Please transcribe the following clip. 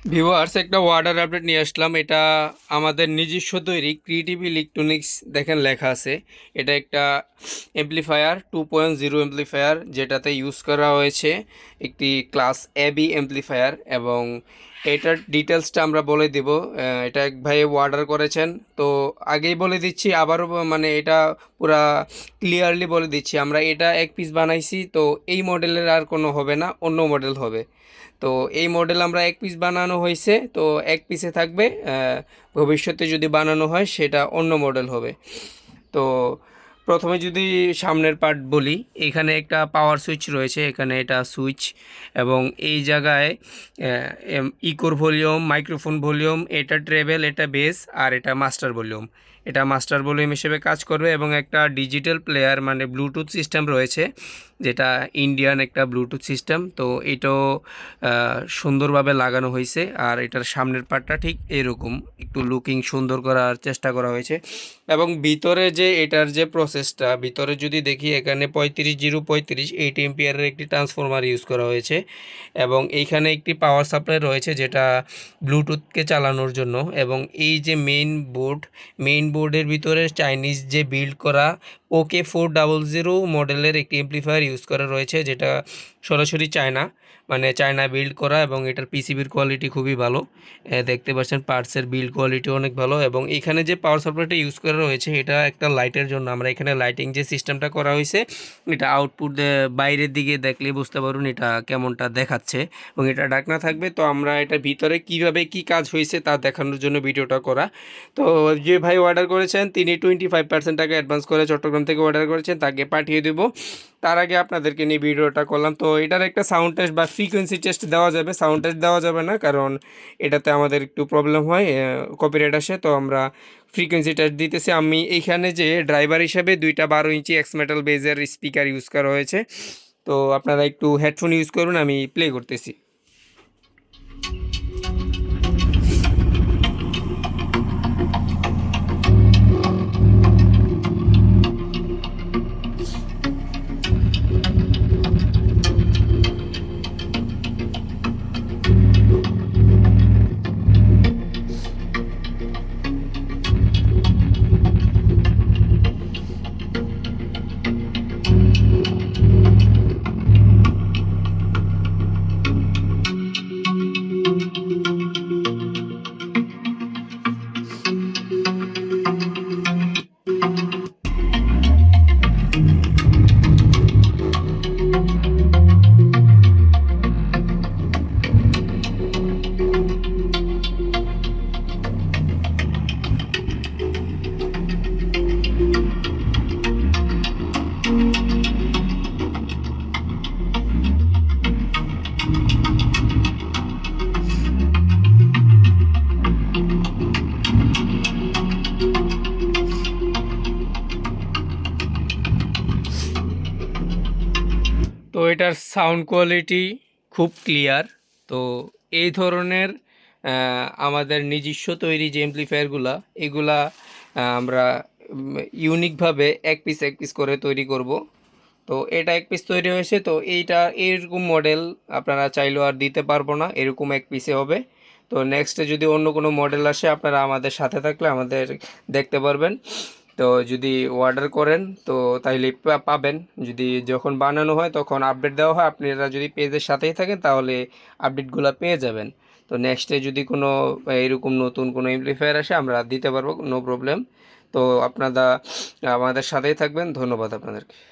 Viewers, একটা order update নিয়ে আসলাম। এটা আমাদের নিজস্ব তৈরি ক্রিয়েটিভ ইলেকট্রনিক্স, দেখেন লেখা আছে। এটা একটা এমপ্লিফায়ার 2.0 এমপ্লিফায়ার, যেটাতে ইউজ করা হয়েছে একটি ক্লাস এবি এমপ্লিফায়ার। এবং এটার ডিটেলসটা আমরা বলে দেব। এটা এক ভাই অর্ডার করেছেন, তো আগেই বলে দিচ্ছি, আবারও মানে এটা পুরা ক্লিয়ারলি বলে দিচ্ছি। আমরা এটা এক পিস বানাইছি, তো এই মডেলের আর কোনো হবে না, অন্য মডেল হবে। তো এই মডেল আমরা এক পিস বানানো হয়েছে, তো এক পিসে থাকবে। ভবিষ্যতে যদি বানানো হয় সেটা অন্য মডেল হবে। তো প্রথমে যদি সামনের পার্ট বলি, এখানে একটা পাওয়ার সুইচ রয়েছে, এখানে এটা সুইচ। এবং এই জায়গায় ইকোর ভলিউম, মাইক্রোফোন ভলিউম, এটা ট্রেবেল, এটা বেস, আর এটা মাস্টার ভলিউম। এটা মাস্টার ভলিউম হিসেবে কাজ করবে। এবং একটা ডিজিটাল প্লেয়ার মানে ব্লুটুথ সিস্টেম রয়েছে, যেটা ইন্ডিয়ান একটা ব্লুটুথ সিস্টেম। তো এটাও সুন্দরভাবে লাগানো হয়েছে। আর এটার সামনের পার্টটা ঠিক এরকম একটু লুকিং সুন্দর করার চেষ্টা করা হয়েছে। এবং ভিতরে যে এটার যে প্রসেসটা, ভিতরে যদি দেখি, এখানে 35 0 35 8 এম্পিয়ারের একটি ট্রান্সফরমার ইউজ করা হয়েছে। এবং এইখানে একটি পাওয়ার সাপ্লাই রয়েছে, যেটা ব্লুটুথকে চালানোর জন্য। এবং এই যে মেইন বোর্ডের ভিতরে চাইনিজ যে বিল্ড করা OK400 মডেলের একটি এমপ্লিফায়ার ইউজ করা রয়েছে, যেটা সরাসরি চায়না, মানে চায়না বিল্ড করা। এবং এটার পিসিবির কোয়ালিটি খুবই ভালো। দেখতে পাচ্ছেন পার্টসের বিল্ড কোয়ালিটি অনেক ভালো। এবং এখানে যে পাওয়ার সাপ্লাইটা ইউজ করা রয়েছে, এটা একটা লাইটের জন্য। আমরা এখানে লাইটিং যে সিস্টেমটা করা হয়েছে, এটা আউটপুট বাইরের দিকে দেখলে বুঝতে পারুন এটা কেমনটা দেখাচ্ছে। এবং এটা ঢাকনা থাকবে। তো আমরা এটা ভিতরে কিভাবে কি কাজ হয়েছে তা দেখানোর জন্য ভিডিওটা করা। তো যে ভাই অর্ডার করেছেন, তিনি 25% টাকা অ্যাডভান্স করে চট্টগ্রাম থেকে অর্ডার করেছেন, তাকে পাঠিয়ে দেবো। তার আগে আপনাদেরকে নিয়ে ভিডিওটা করলাম। তো এটার একটা সাউন্ড টেস্ট বা ফ্রিকোয়েন্সি টেস্ট দেওয়া যাবে, সাউন্ড টেস্ট দেওয়া যাবে না, কারণ এটাতে আমাদের একটু প্রবলেম হয়, কপিরাইট আসে। তো আমরা ফ্রিকোয়েন্সি টেস্ট দিতেছি। আমি এইখানে যে ড্রাইভার হিসাবে দুইটা 12 ইঞ্চি এক্স মেটাল বেজের স্পিকার ইউজ করা হয়েছে। তো আপনারা একটু হেডফোন ইউজ করুন, আমি প্লে করতেছি। তো এটার সাউন্ড কোয়ালিটি খুব ক্লিয়ার। তো এই ধরনের আমাদের নিজস্ব তৈরি যে এমপ্লিফায়ারগুলা, এগুলা আমরা ইউনিকভাবে এক পিস এক পিস করে তৈরি করব। তো এটা এক পিস তৈরি হয়েছে, তো এইটা এরকম মডেল আপনারা চাইলেও আর দিতে পারবো না, এরকম এক পিসে হবে। তো নেক্সটে যদি অন্য কোনো মডেল আসে, আপনারা আমাদের সাথে থাকলে আমাদের দেখতে পারবেন। তো যদি অর্ডার করেন তো তাইলে পাবেন। যদি যখন বানানো হয় তখন আপডেট দেওয়া হয়, আপনারা যদি পেজের সাথেই থাকেন তাহলে আপডেটগুলো পেয়ে যাবেন। তো নেক্সটে যদি কোনো এরকম নতুন কোনো এমপ্লিফায়ার আসে, আমরা দিতে পারবো, নো প্রবলেম। তো আপনারা আমাদের সাথেই থাকবেন। ধন্যবাদ আপনাদেরকে।